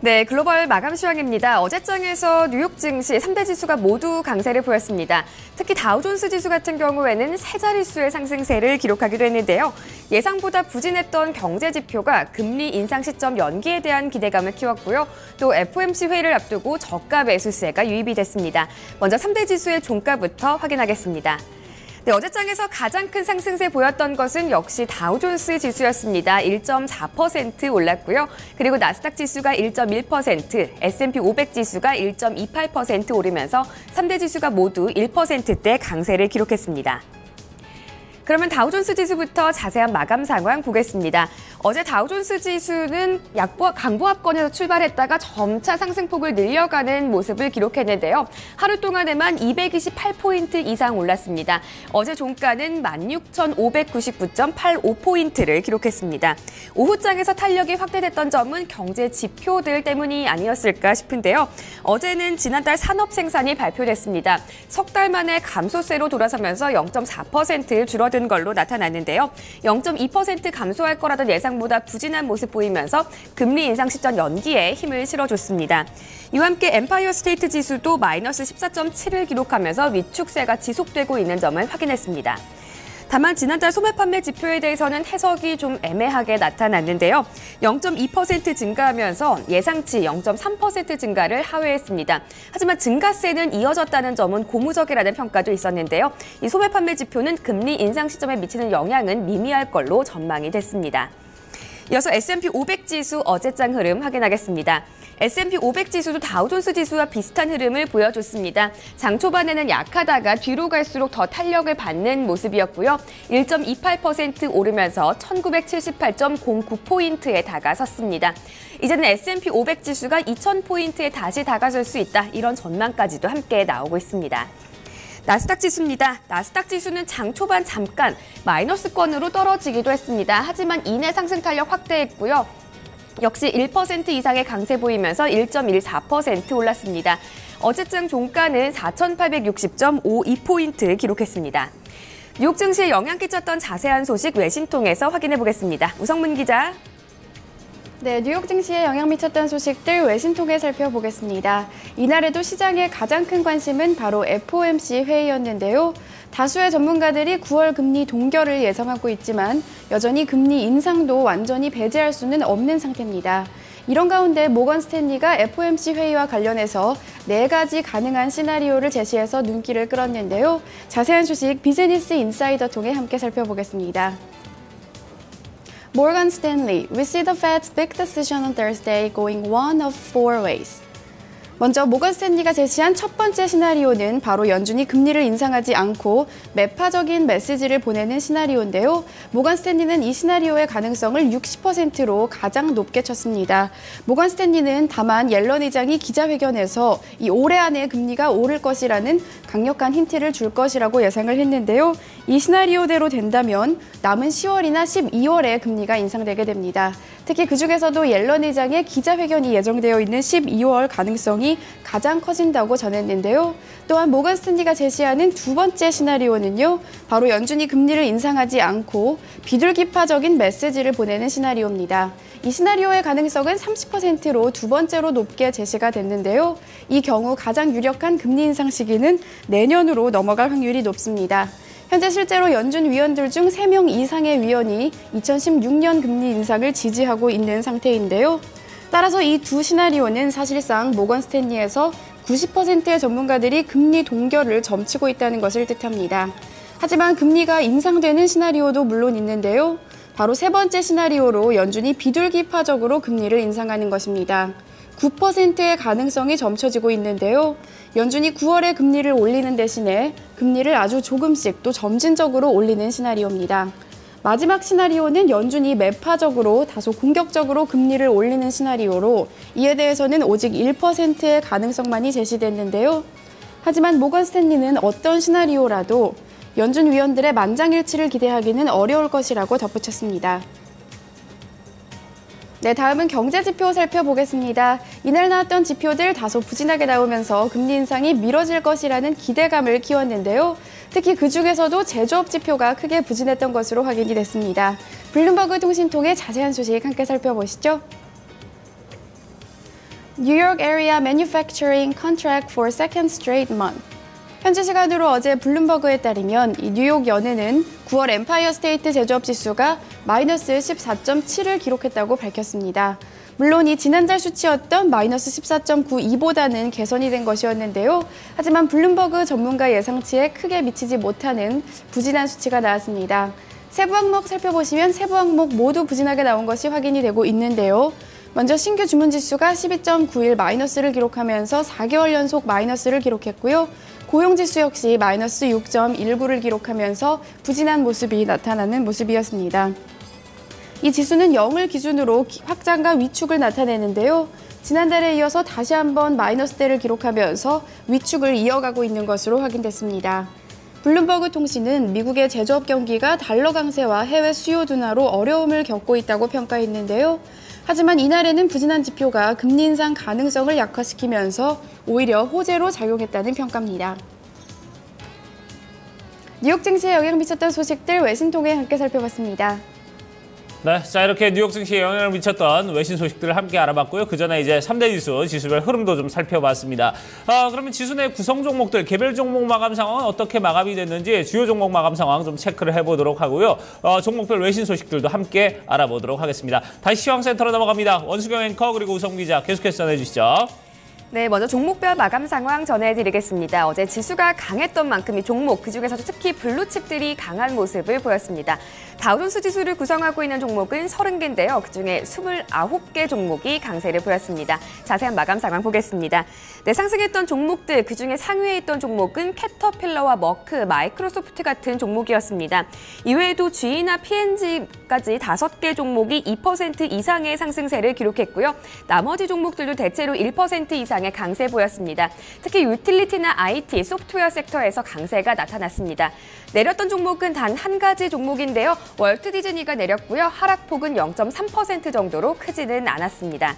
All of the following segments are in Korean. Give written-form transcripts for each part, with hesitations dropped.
네, 글로벌 마감 시황입니다. 어제장에서 뉴욕 증시 3대 지수가 모두 강세를 보였습니다. 특히 다우존스 지수 같은 경우에는 세 자릿수의 상승세를 기록하기도 했는데요. 예상보다 부진했던 경제 지표가 금리 인상 시점 연기에 대한 기대감을 키웠고요. 또 FOMC 회의를 앞두고 저가 매수세가 유입이 됐습니다. 먼저 3대 지수의 종가부터 확인하겠습니다. 네, 어제장에서 가장 큰 상승세 보였던 것은 역시 다우존스 지수였습니다. 1.4% 올랐고요. 그리고 나스닥 지수가 1.1%, S&P 500 지수가 1.28% 오르면서 3대 지수가 모두 1%대 강세를 기록했습니다. 그러면 다우존스 지수부터 자세한 마감 상황 보겠습니다. 어제 다우존스 지수는 강보합권에서 출발했다가 점차 상승폭을 늘려가는 모습을 기록했는데요. 하루 동안에만 228포인트 이상 올랐습니다. 어제 종가는 16,599.85포인트를 기록했습니다. 오후장에서 탄력이 확대됐던 점은 경제 지표들 때문이 아니었을까 싶은데요. 어제는 지난달 산업 생산이 발표됐습니다. 석 달 만에 감소세로 돌아서면서 0.4% 줄어든 걸로 나타났는데요. 0.2% 감소할 거라던 예상보다 부진한 모습 보이면서 금리 인상 시점 연기에 힘을 실어줬습니다. 이와 함께 엠파이어 스테이트 지수도 마이너스 14.7을 기록하면서 위축세가 지속되고 있는 점을 확인했습니다. 다만 지난달 소매 판매 지표에 대해서는 해석이 좀 애매하게 나타났는데요. 0.2% 증가하면서 예상치 0.3% 증가를 하회했습니다. 하지만 증가세는 이어졌다는 점은 고무적이라는 평가도 있었는데요. 이 소매 판매 지표는 금리 인상 시점에 미치는 영향은 미미할 걸로 전망이 됐습니다. 이어서 S&P 500 지수 어제장 흐름 확인하겠습니다. S&P 500 지수도 다우존스 지수와 비슷한 흐름을 보여줬습니다. 장 초반에는 약하다가 뒤로 갈수록 더 탄력을 받는 모습이었고요. 1.28% 오르면서 1978.09포인트에 다가섰습니다. 이제는 S&P 500 지수가 2000포인트에 다시 다가설 수 있다. 이런 전망까지도 함께 나오고 있습니다. 나스닥 지수입니다. 나스닥 지수는 장 초반 잠깐 마이너스권으로 떨어지기도 했습니다. 하지만 이내 상승 탄력 확대했고요. 역시 1% 이상의 강세 보이면서 1.14% 올랐습니다. 어제장 종가는 4,860.52포인트 기록했습니다. 뉴욕 증시에 영향 끼쳤던 자세한 소식 외신 통해서 확인해 보겠습니다. 우성문 기자. 네, 뉴욕 증시에 영향 미쳤던 소식들 외신 통해 살펴보겠습니다. 이날에도 시장의 가장 큰 관심은 바로 FOMC 회의였는데요. 다수의 전문가들이 9월 금리 동결을 예상하고 있지만 여전히 금리 인상도 완전히 배제할 수는 없는 상태입니다. 이런 가운데 모건 스탠리가 FOMC 회의와 관련해서 4가지 가능한 시나리오를 제시해서 눈길을 끌었는데요. 자세한 소식 비즈니스 인사이더 통해 함께 살펴보겠습니다. Morgan Stanley, we see the Fed's big decision on Thursday going one of four ways. 먼저 모건 스탠리가 제시한 첫 번째 시나리오는 바로 연준이 금리를 인상하지 않고 매파적인 메시지를 보내는 시나리오인데요. 모건 스탠리는 이 시나리오의 가능성을 60%로 가장 높게 쳤습니다. 모건 스탠리는 다만 옐런 의장이 기자회견에서 이 올해 안에 금리가 오를 것이라는 강력한 힌트를 줄 것이라고 예상을 했는데요. 이 시나리오대로 된다면 남은 10월이나 12월에 금리가 인상되게 됩니다. 특히 그중에서도 옐런 의장의 기자회견이 예정되어 있는 12월 가능성이 가장 커진다고 전했는데요. 또한 모건 스탠리가 제시하는 두 번째 시나리오는요. 바로 연준이 금리를 인상하지 않고 비둘기파적인 메시지를 보내는 시나리오입니다. 이 시나리오의 가능성은 30%로 두 번째로 높게 제시가 됐는데요. 이 경우 가장 유력한 금리 인상 시기는 내년으로 넘어갈 확률이 높습니다. 현재 실제로 연준 위원들 중 3명 이상의 위원이 2016년 금리 인상을 지지하고 있는 상태인데요. 따라서 이 두 시나리오는 사실상 모건 스탠리에서 90%의 전문가들이 금리 동결을 점치고 있다는 것을 뜻합니다. 하지만 금리가 인상되는 시나리오도 물론 있는데요. 바로 세 번째 시나리오로 연준이 비둘기파적으로 금리를 인상하는 것입니다. 9%의 가능성이 점쳐지고 있는데요. 연준이 9월에 금리를 올리는 대신에 금리를 아주 조금씩 또 점진적으로 올리는 시나리오입니다. 마지막 시나리오는 연준이 매파적으로 다소 공격적으로 금리를 올리는 시나리오로 이에 대해서는 오직 1%의 가능성만이 제시됐는데요. 하지만 모건 스탠리는 어떤 시나리오라도 연준 위원들의 만장일치를 기대하기는 어려울 것이라고 덧붙였습니다. 네, 다음은 경제 지표 살펴보겠습니다. 이날 나왔던 지표들 다소 부진하게 나오면서 금리 인상이 미뤄질 것이라는 기대감을 키웠는데요. 특히 그중에서도 제조업 지표가 크게 부진했던 것으로 확인이 됐습니다. 블룸버그 통신 통해 자세한 소식 함께 살펴보시죠. New York area manufacturing contract for second straight month. 현지 시간으로 어제 블룸버그에 따르면 이 뉴욕 연은은 9월 엠파이어 스테이트 제조업 지수가 마이너스 14.7을 기록했다고 밝혔습니다. 물론 이 지난달 수치였던 마이너스 14.92보다는 개선이 된 것이었는데요. 하지만 블룸버그 전문가 예상치에 크게 미치지 못하는 부진한 수치가 나왔습니다. 세부 항목 살펴보시면 세부 항목 모두 부진하게 나온 것이 확인이 되고 있는데요. 먼저 신규 주문 지수가 12.91 마이너스를 기록하면서 4개월 연속 마이너스를 기록했고요. 고용지수 역시 마이너스 6.19를 기록하면서 부진한 모습이 나타나는 모습이었습니다. 이 지수는 0을 기준으로 확장과 위축을 나타내는데요. 지난달에 이어서 다시 한번 마이너스대를 기록하면서 위축을 이어가고 있는 것으로 확인됐습니다. 블룸버그 통신은 미국의 제조업 경기가 달러 강세와 해외 수요 둔화로 어려움을 겪고 있다고 평가했는데요. 하지만 이날에는 부진한 지표가 금리 인상 가능성을 약화시키면서 오히려 호재로 작용했다는 평가입니다. 뉴욕 증시에 영향을 미쳤던 소식들 외신 통해 함께 살펴봤습니다. 네, 자 이렇게 뉴욕 증시에 영향을 미쳤던 외신 소식들을 함께 알아봤고요. 그 전에 이제 3대 지수, 지수별 흐름도 좀 살펴봤습니다. 그러면 지수 내 구성 종목들, 개별 종목 마감 상황은 어떻게 마감이 됐는지 주요 종목 마감 상황 좀 체크를 해보도록 하고요. 종목별 외신 소식들도 함께 알아보도록 하겠습니다. 다시 시황센터로 넘어갑니다. 원수경 앵커 그리고 우성 기자 계속해서 전해주시죠. 네, 먼저 종목별 마감 상황 전해드리겠습니다. 어제 지수가 강했던 만큼 이 종목, 그중에서도 특히 블루칩들이 강한 모습을 보였습니다. 다우존스 지수를 구성하고 있는 종목은 30개인데요. 그중에 29개 종목이 강세를 보였습니다. 자세한 마감 상황 보겠습니다. 네, 상승했던 종목들, 그중에 상위에 있던 종목은 캐터필러와 머크, 마이크로소프트 같은 종목이었습니다. 이외에도 G나 P&G까지 5개 종목이 2% 이상의 상승세를 기록했고요. 나머지 종목들도 대체로 1% 이상의 강세 보였습니다. 특히 유틸리티나 IT, 소프트웨어 섹터에서 강세가 나타났습니다. 내렸던 종목은 단 한 가지 종목인데요. 월트 디즈니가 내렸고요. 하락폭은 0.3% 정도로 크지는 않았습니다.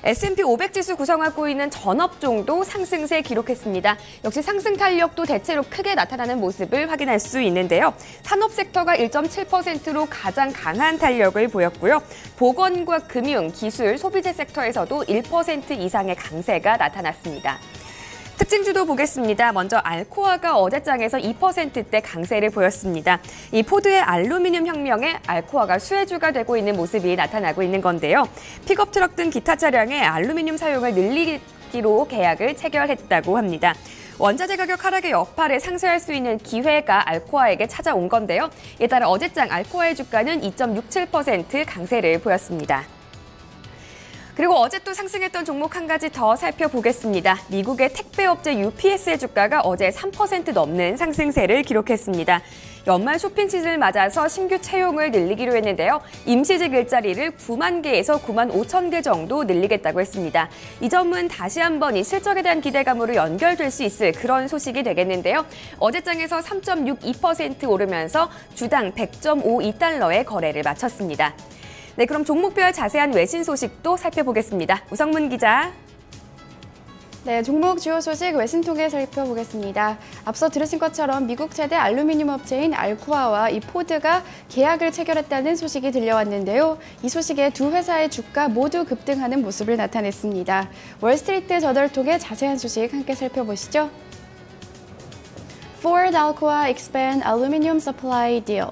S&P 500 지수 구성하고 있는 전업종도 상승세 기록했습니다. 역시 상승 탄력도 대체로 크게 나타나는 모습을 확인할 수 있는데요. 산업 섹터가 1.7%로 가장 강한 탄력을 보였고요. 보건과 금융, 기술, 소비재 섹터에서도 1% 이상의 강세가 나타났습니다. 특징주도 보겠습니다. 먼저 알코아가 어제장에서 2%대 강세를 보였습니다. 이 포드의 알루미늄 혁명에 알코아가 수혜주가 되고 있는 모습이 나타나고 있는 건데요. 픽업 트럭 등 기타 차량의 알루미늄 사용을 늘리기로 계약을 체결했다고 합니다. 원자재 가격 하락의 여파를 상쇄할 수 있는 기회가 알코아에게 찾아온 건데요. 이에 따라 어제장 알코아의 주가는 2.67% 강세를 보였습니다. 그리고 어제 또 상승했던 종목 한 가지 더 살펴보겠습니다. 미국의 택배업체 UPS의 주가가 어제 3% 넘는 상승세를 기록했습니다. 연말 쇼핑 시즌을 맞아서 신규 채용을 늘리기로 했는데요. 임시직 일자리를 9만 개에서 9만 5천 개 정도 늘리겠다고 했습니다. 이 점은 다시 한번 이 실적에 대한 기대감으로 연결될 수 있을 그런 소식이 되겠는데요. 어제장에서 3.62% 오르면서 주당 100.52달러의 거래를 마쳤습니다. 네, 그럼 종목별 자세한 외신 소식도 살펴보겠습니다. 우성문 기자. 네, 종목 주요 소식 외신 통해 살펴보겠습니다. 앞서 들으신 것처럼 미국 최대 알루미늄 업체인 알코아와 이 포드가 계약을 체결했다는 소식이 들려왔는데요. 이 소식에 두 회사의 주가 모두 급등하는 모습을 나타냈습니다. 월스트리트 저널을 통해 자세한 소식 함께 살펴보시죠. Ford Alcoa expand aluminum supply deal.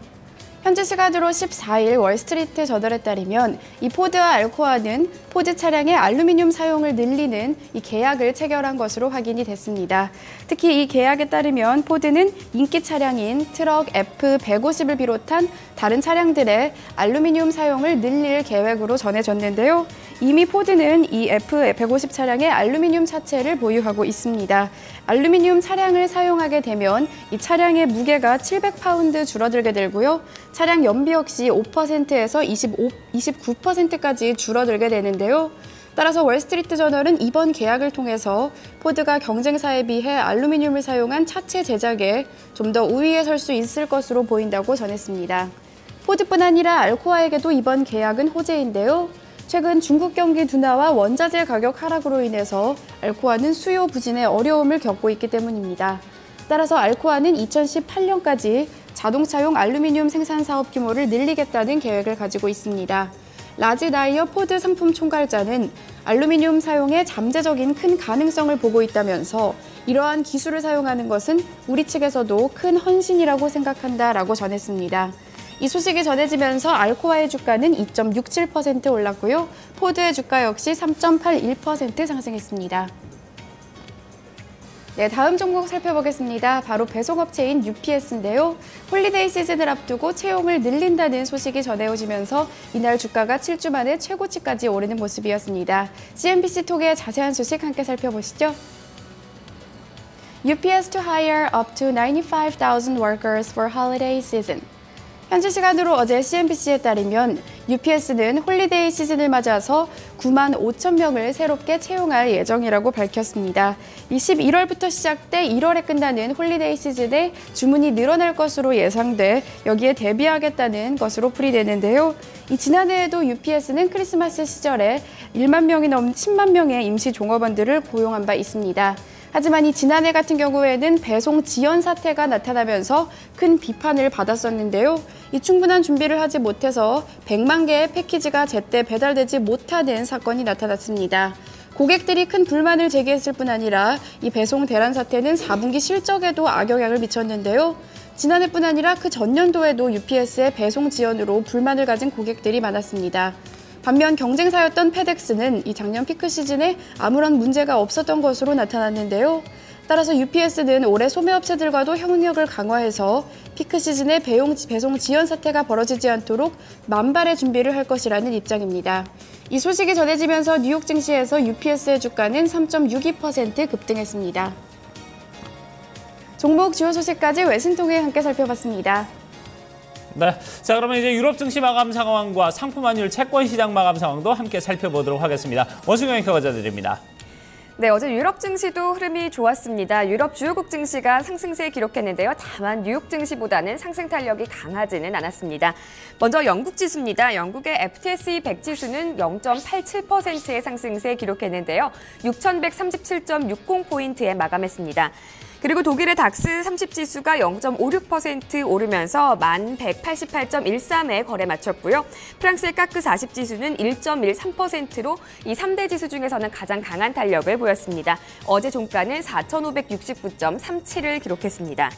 현지 시간으로 14일 월스트리트 저널에 따르면 이 포드와 알코아는 포드 차량의 알루미늄 사용을 늘리는 이 계약을 체결한 것으로 확인이 됐습니다. 특히 이 계약에 따르면 포드는 인기 차량인 트럭 F150을 비롯한 다른 차량들의 알루미늄 사용을 늘릴 계획으로 전해졌는데요. 이미 포드는 이 F150 차량의 알루미늄 차체를 보유하고 있습니다. 알루미늄 차량을 사용하게 되면 이 차량의 무게가 700파운드 줄어들게 되고요. 차량 연비 역시 5%에서 29%까지 줄어들게 되는데요. 따라서 월스트리트 저널은 이번 계약을 통해서 포드가 경쟁사에 비해 알루미늄을 사용한 차체 제작에 좀 더 우위에 설 수 있을 것으로 보인다고 전했습니다. 포드뿐 아니라 알코아에게도 이번 계약은 호재인데요. 최근 중국 경기 둔화와 원자재 가격 하락으로 인해서 알코아는 수요 부진에 어려움을 겪고 있기 때문입니다. 따라서 알코아는 2018년까지 자동차용 알루미늄 생산 사업 규모를 늘리겠다는 계획을 가지고 있습니다. 라지 나이어 포드 상품 총괄자는 알루미늄 사용에 잠재적인 큰 가능성을 보고 있다면서 이러한 기술을 사용하는 것은 우리 측에서도 큰 헌신이라고 생각한다라고 전했습니다. 이 소식이 전해지면서 알코아의 주가는 2.67% 올랐고요. 포드의 주가 역시 3.81% 상승했습니다. 네, 다음 종목 살펴보겠습니다. 바로 배송업체인 UPS인데요. 홀리데이 시즌을 앞두고 채용을 늘린다는 소식이 전해오지면서 이날 주가가 7주 만에 최고치까지 오르는 모습이었습니다. CNBC 톡의 자세한 소식 함께 살펴보시죠. UPS to hire up to 95,000 workers for holiday season. 현지 시간으로 어제 CNBC에 따르면 UPS는 홀리데이 시즌을 맞아서 9만 5천 명을 새롭게 채용할 예정이라고 밝혔습니다. 11월부터 시작돼 1월에 끝나는 홀리데이 시즌에 주문이 늘어날 것으로 예상돼 여기에 대비하겠다는 것으로 풀이되는데요. 지난해에도 UPS는 크리스마스 시절에 1만 명이 넘는 10만 명의 임시 종업원들을 고용한 바 있습니다. 하지만 지난해 같은 경우에는 배송 지연 사태가 나타나면서 큰 비판을 받았었는데요. 충분한 준비를 하지 못해서 100만 개의 패키지가 제때 배달되지 못하는 사건이 나타났습니다. 고객들이 큰 불만을 제기했을 뿐 아니라 이 배송 대란 사태는 4분기 실적에도 악영향을 미쳤는데요. 지난해뿐 아니라 그 전년도에도 UPS의 배송 지연으로 불만을 가진 고객들이 많았습니다. 반면 경쟁사였던 페덱스는 작년 피크 시즌에 아무런 문제가 없었던 것으로 나타났는데요. 따라서 UPS는 올해 소매업체들과도 협력을 강화해서 피크 시즌에 배송 지연 사태가 벌어지지 않도록 만발의 준비를 할 것이라는 입장입니다. 이 소식이 전해지면서 뉴욕 증시에서 UPS의 주가는 3.62% 급등했습니다. 종목 주요 소식까지 외신 통해 함께 살펴봤습니다. 네, 자 그러면 이제 유럽 증시 마감 상황과 상품 환율 채권 시장 마감 상황도 함께 살펴보도록 하겠습니다. 원수경 앵커가 전해드립니다. 네, 어제 유럽 증시도 흐름이 좋았습니다. 유럽 주요국 증시가 상승세 기록했는데요. 다만 뉴욕 증시보다는 상승 탄력이 강하지는 않았습니다. 먼저 영국 지수입니다. 영국의 FTSE 100 지수는 0.87%의 상승세 기록했는데요. 6,137.60포인트에 마감했습니다. 그리고 독일의 닥스 30 지수가 0.56% 오르면서 1188.13에 거래 마쳤고요. 프랑스의 까크 40 지수는 1.13%로 이 3대 지수 중에서는 가장 강한 탄력을 보였습니다. 어제 종가는 4,569.37을 기록했습니다.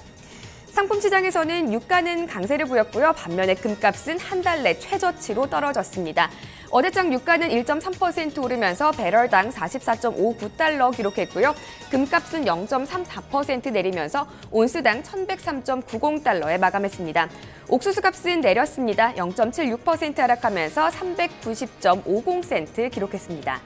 상품 시장에서는 유가는 강세를 보였고요. 반면에 금값은 한 달 내 최저치로 떨어졌습니다. 어제장 유가는 1.3% 오르면서 배럴당 44.59달러 기록했고요. 금값은 0.34% 내리면서 온스당 1,103.90달러에 마감했습니다. 옥수수 값은 내렸습니다. 0.76% 하락하면서 390.50센트 기록했습니다.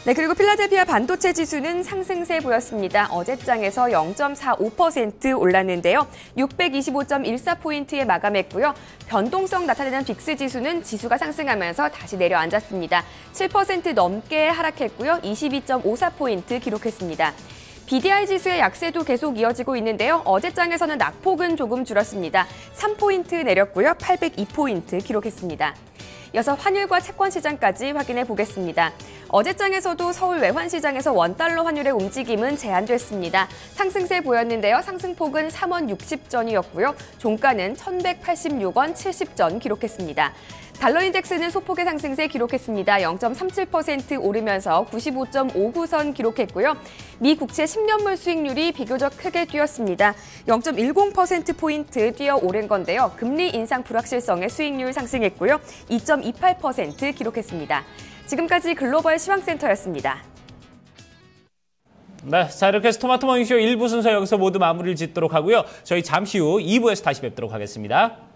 네, 그리고 필라델피아 반도체 지수는 상승세 보였습니다. 어제장에서 0.45% 올랐는데요. 625.14포인트에 마감했고요. 변동성 나타내는 빅스 지수는 지수가 상승하면서 다시 내려앉았습니다. 7% 넘게 하락했고요. 22.54포인트 기록했습니다. BDI 지수의 약세도 계속 이어지고 있는데요. 어제장에서는 낙폭은 조금 줄었습니다. 3포인트 내렸고요. 802포인트 기록했습니다. 이어서 환율과 채권 시장까지 확인해 보겠습니다. 어제장에서도 서울 외환시장에서 원달러 환율의 움직임은 제한됐습니다. 상승세 보였는데요. 상승폭은 3원 60전이었고요. 종가는 1,186원 70전 기록했습니다. 달러 인덱스는 소폭의 상승세 기록했습니다. 0.37% 오르면서 95.59선 기록했고요. 미 국채 10년물 수익률이 비교적 크게 뛰었습니다. 0.10%포인트 뛰어 오른 건데요. 금리 인상 불확실성의 수익률 상승했고요. 2.28% 기록했습니다. 지금까지 글로벌 시황센터였습니다. 네, 자 이렇게 해서 토마토 모닝쇼 1부 순서 여기서 모두 마무리를 짓도록 하고요. 저희 잠시 후 2부에서 다시 뵙도록 하겠습니다.